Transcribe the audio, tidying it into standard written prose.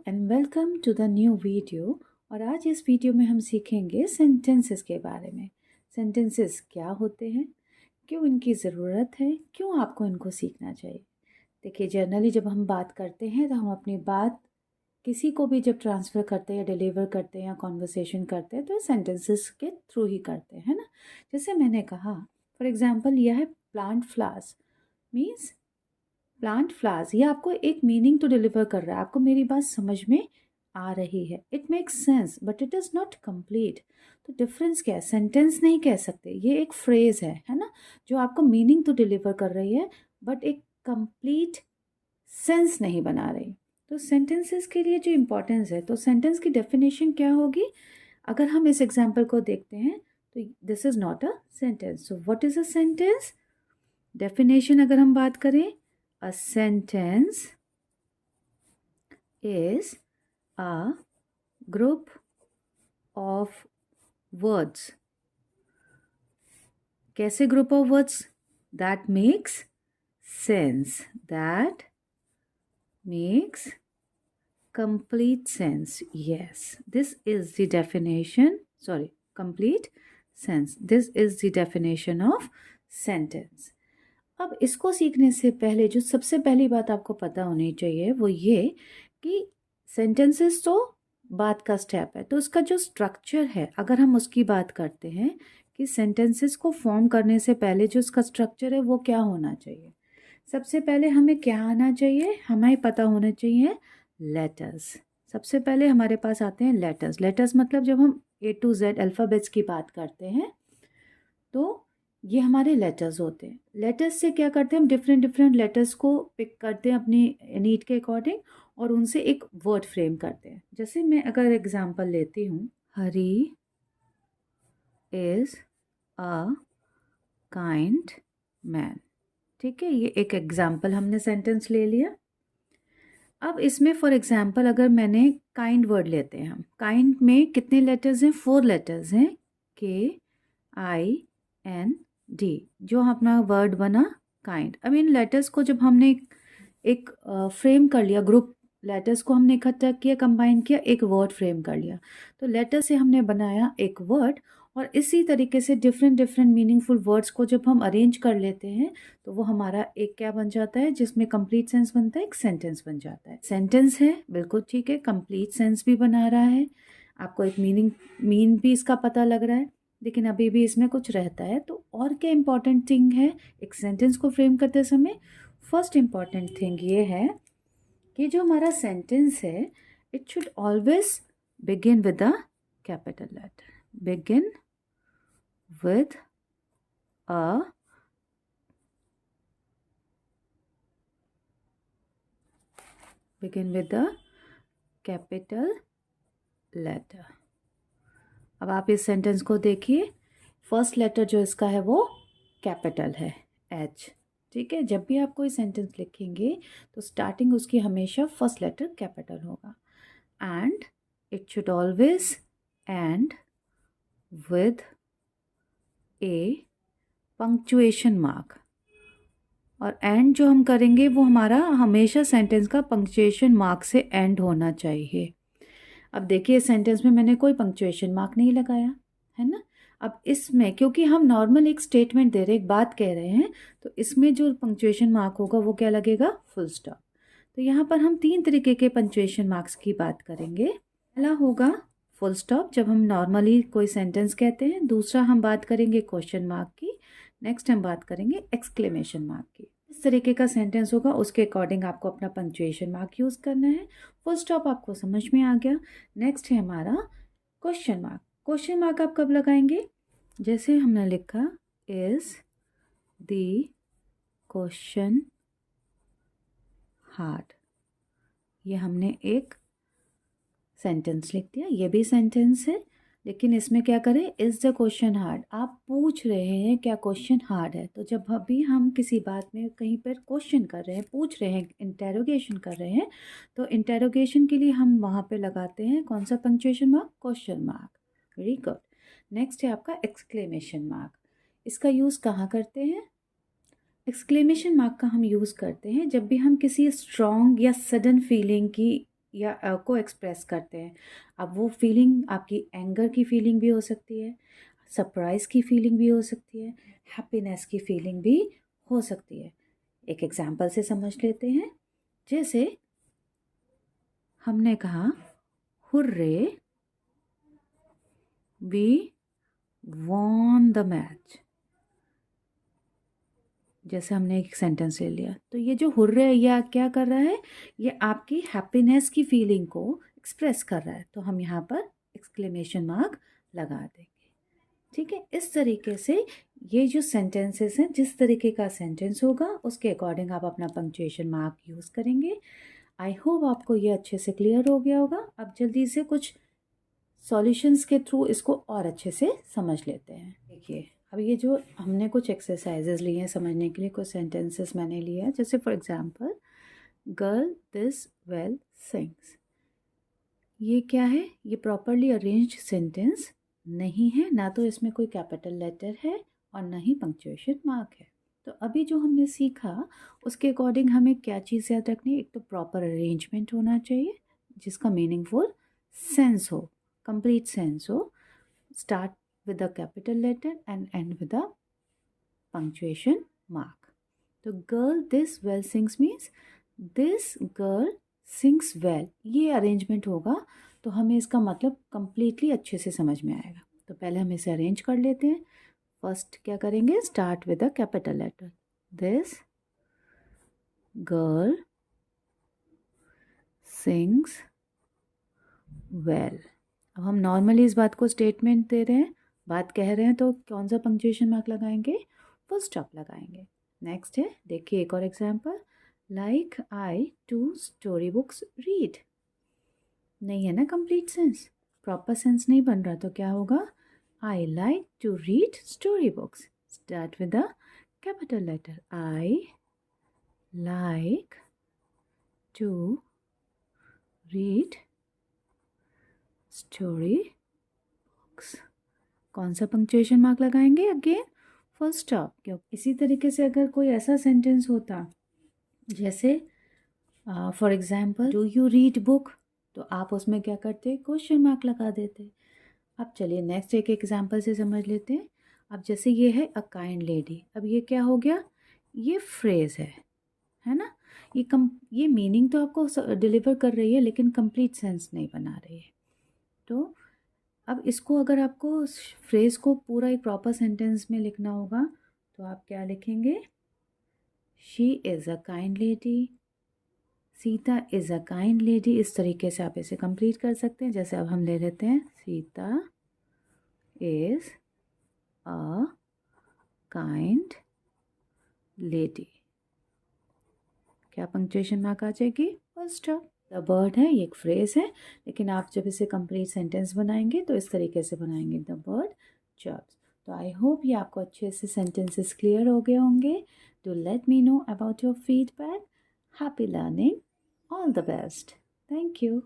And welcome to the new video. और आज इस वीडियो में हम सीखेंगे सेंटेंसेस के बारे में। सेंटेंसेस क्या होते हैं, क्यों इनकी ज़रूरत है, क्यों आपको इनको सीखना चाहिए। देखिए, जनरली जब हम बात करते हैं तो हम अपनी बात किसी को भी जब ट्रांसफ़र करते हैं या डिलीवर करते हैं या कॉन्वर्सेशन करते हैं तो सेंटेंसेस के थ्रू ही करते हैं, है ना। जैसे मैंने कहा, फॉर एग्जांपल यह है plant flowers means plant flowers, ये आपको एक मीनिंग तो डिलीवर कर रहा है। आपको मेरी बात समझ में आ रही है, it makes sense but it is not complete. तो डिफरेंस क्या है, सेंटेंस नहीं कह सकते, ये एक फ्रेज है ना, जो आपको मीनिंग तो डिलीवर कर रही है बट एक कंप्लीट सेंस नहीं बना रही। तो सेंटेंसेस के लिए जो इम्पोर्टेंस है, तो सेंटेंस की डेफिनेशन क्या होगी। अगर हम इस एग्जाम्पल को देखते हैं तो this is not a sentence. So what is a sentence? Definition अगर हम बात करें, a sentence is a group of words. कैसे group of words? That makes sense. That makes complete sense. Yes, this is the definition. Sorry, complete sense. This is the definition of sentence. अब इसको सीखने से पहले जो सबसे पहली बात आपको पता होनी चाहिए वो ये कि सेंटेंसेस तो बात का स्टेप है, तो उसका जो स्ट्रक्चर है अगर हम उसकी बात करते हैं कि सेंटेंसेस को फॉर्म करने से पहले जो उसका स्ट्रक्चर है वो क्या होना चाहिए। सबसे पहले हमें क्या आना चाहिए, हमें पता होना चाहिए लेटर्स। सबसे पहले हमारे पास आते हैं लेटर्स। लेटर्स मतलब जब हम A to Z अल्फ़ाबेट्स की बात करते हैं तो ये हमारे लेटर्स होते हैं। लेटर्स से क्या करते हैं, हम डिफरेंट डिफरेंट लेटर्स को पिक करते हैं अपनी नीड के अकॉर्डिंग और उनसे एक वर्ड फ्रेम करते हैं। जैसे मैं अगर एग्जांपल लेती हूँ, हरी इज़ अ काइंड मैन। ठीक है, ये एक एग्जांपल हमने सेंटेंस ले लिया। अब इसमें फॉर एग्जांपल अगर मैंने काइंड वर्ड लेते हैं, हम काइंड में कितने लेटर्स हैं, 4 लेटर्स हैं, KIND, जो अपना वर्ड बना काइंड। अब इन लेटर्स को जब हमने एक फ्रेम कर लिया, ग्रुप लेटर्स को हमने इकट्ठा किया, कंबाइन किया, एक वर्ड फ्रेम कर लिया, तो लेटर से हमने बनाया एक वर्ड। और इसी तरीके से डिफरेंट डिफरेंट मीनिंगफुल वर्ड्स को जब हम अरेंज कर लेते हैं तो वो हमारा एक क्या बन जाता है, जिसमें कंप्लीट सेंस बनता है, एक सेंटेंस बन जाता है। सेंटेंस है, बिल्कुल ठीक है, कंप्लीट सेंस भी बना रहा है, आपको एक मीन भी इसका पता लग रहा है, लेकिन अभी भी इसमें कुछ रहता है। तो और क्या इम्पॉर्टेंट थिंग है एक सेंटेंस को फ्रेम करते समय? फर्स्ट इम्पॉर्टेंट थिंग ये है कि जो हमारा सेंटेंस है, it should always begin with a capital letter. Begin with a capital letter. अब आप इस सेंटेंस को देखिए, फर्स्ट लेटर जो इसका है वो कैपिटल है, H। ठीक है, जब भी आप कोई सेंटेंस लिखेंगे तो स्टार्टिंग उसकी हमेशा फर्स्ट लेटर कैपिटल होगा। And it should always and with A punctuation mark. और एंड जो हम करेंगे वो हमारा हमेशा सेंटेंस का पंक्चुएशन मार्क से एंड होना चाहिए। अब देखिए, सेंटेंस में मैंने कोई पंक्चुएशन मार्क नहीं लगाया है ना। अब इसमें क्योंकि हम नॉर्मल एक स्टेटमेंट दे रहे हैं, एक बात कह रहे हैं, तो इसमें जो पंक्चुएशन मार्क होगा वो क्या लगेगा, फुल स्टॉप। तो यहाँ पर हम 3 तरीके के पंक्चुएशन मार्क्स की बात करेंगे। पहला होगा फुल स्टॉप, जब हम नॉर्मली कोई सेंटेंस कहते हैं। दूसरा हम बात करेंगे क्वेश्चन मार्क की। नेक्स्ट हम बात करेंगे एक्सक्लेमेशन मार्क की। इस तरीके का सेंटेंस होगा, उसके अकॉर्डिंग आपको अपना पंक्चुएशन मार्क यूज़ करना है। फुल स्टॉप आपको समझ में आ गया। नेक्स्ट है हमारा क्वेश्चन मार्क। क्वेश्चन मार्क आप कब लगाएंगे, जैसे हमने लिखा इज़ द क्वेश्चन हार्ड, ये हमने एक सेंटेंस लिख दिया, ये भी सेंटेंस है, लेकिन इसमें क्या करें, इज़ द क्वेश्चन हार्ड। आप पूछ रहे हैं क्या क्वेश्चन हार्ड है, तो जब अभी हम किसी बात में कहीं पर क्वेश्चन कर रहे हैं, पूछ रहे हैं, इंटेरोगेशन कर रहे हैं, तो इंटेरोगेशन के लिए हम वहाँ पे लगाते हैं कौन सा punctuation mark, question mark. Very good. Next है आपका एक्सक्लेमेशन मार्क। इसका यूज़ कहाँ करते हैं? एक्सक्लेमेशन मार्क का हम यूज़ करते हैं जब भी हम किसी स्ट्रॉन्ग या सडन फीलिंग की या को एक्सप्रेस करते हैं। अब वो फीलिंग आपकी एंगर की फीलिंग भी हो सकती है, सरप्राइज़ की फीलिंग भी हो सकती है, हैप्पीनेस की फीलिंग भी हो सकती है। एक एग्जांपल से समझ लेते हैं। जैसे हमने कहा hurray we won the match. जैसे हमने एक सेंटेंस ले लिया, तो ये जो हुर्रे या क्या कर रहा है, ये आपकी हैप्पीनेस की फीलिंग को एक्सप्रेस कर रहा है, तो हम यहाँ पर एक्सक्लेमेशन मार्क लगा देंगे। ठीक है, इस तरीके से ये जो सेंटेंसेस हैं, जिस तरीके का सेंटेंस होगा उसके अकॉर्डिंग आप अपना पंक्चुएशन मार्क यूज़ करेंगे। आई होप आपको ये अच्छे से क्लियर हो गया होगा। अब जल्दी से कुछ सॉल्यूशंस के थ्रू इसको और अच्छे से समझ लेते हैं। देखिए, अब ये जो हमने कुछ एक्सरसाइजेज लिए हैं समझने के लिए, कुछ सेंटेंसेस मैंने लिए हैं। जैसे for example, girl this well sings. ये क्या है? ये प्रॉपरली अरेंज्ड सेंटेंस नहीं है, ना तो इसमें कोई कैपिटल लेटर है और ना ही पंक्चुएशन मार्क है। तो अभी जो हमने सीखा उसके अकॉर्डिंग हमें क्या चीज़ याद रखनी है? एक तो प्रॉपर अरेंजमेंट होना चाहिए जिसका मीनिंगफुल सेंस हो, कंप्लीट सेंस हो, start with a capital letter and end with a punctuation mark. तो girl this well sings means this girl sings well, ये अरेंजमेंट होगा तो हमें इसका मतलब completely अच्छे से समझ में आएगा। तो पहले हम इसे अरेंज कर लेते हैं। फर्स्ट क्या करेंगे? Start with a capital letter. This girl sings well. अब हम नॉर्मली इस बात को स्टेटमेंट दे रहे हैं, बात कह रहे हैं, तो कौन सा पंक्चुएशन मार्क लगाएंगे? फुल स्टॉप लगाएंगे। नेक्स्ट है, देखिए एक और example, like I to story books read. नहीं है ना कंप्लीट सेंस, प्रॉपर सेंस नहीं बन रहा, तो क्या होगा? I like to read story books. Start with the capital letter. I like to read story books. कौन सा पंक्चुएशन मार्क लगाएंगे? Again full stop. क्यों? इसी तरीके से अगर कोई ऐसा सेंटेंस होता जैसे for example, do you read book, तो आप उसमें क्या करते? क्वेश्चन मार्क लगा देते। अब चलिए नेक्स्ट एक एग्जाम्पल से समझ लेते हैं। अब जैसे ये है अ काइंड लेडी, अब ये क्या हो गया? ये फ्रेज है ना? ये मीनिंग तो आपको डिलीवर कर रही है लेकिन कंप्लीट सेंस नहीं बना रही है। तो अब इसको अगर आपको फ्रेज को पूरा एक प्रॉपर सेंटेंस में लिखना होगा तो आप क्या लिखेंगे? She is a kind lady, Sita is a kind lady. इस तरीके से आप इसे कंप्लीट कर सकते हैं। जैसे अब हम ले लेते हैं, Sita is a kind lady. क्या पंक्चुएशन मार्क आ जाएगी? Full stop. द बर्ड है, ये एक फ्रेज है, लेकिन आप जब इसे कंप्लीट सेंटेंस बनाएंगे तो इस तरीके से बनाएंगे, द बर्ड चर्प्स। तो आई होप ये आपको अच्छे से सेंटेंसेस क्लियर हो गए होंगे। Do let me know about your feedback. Happy learning, all the best, thank you.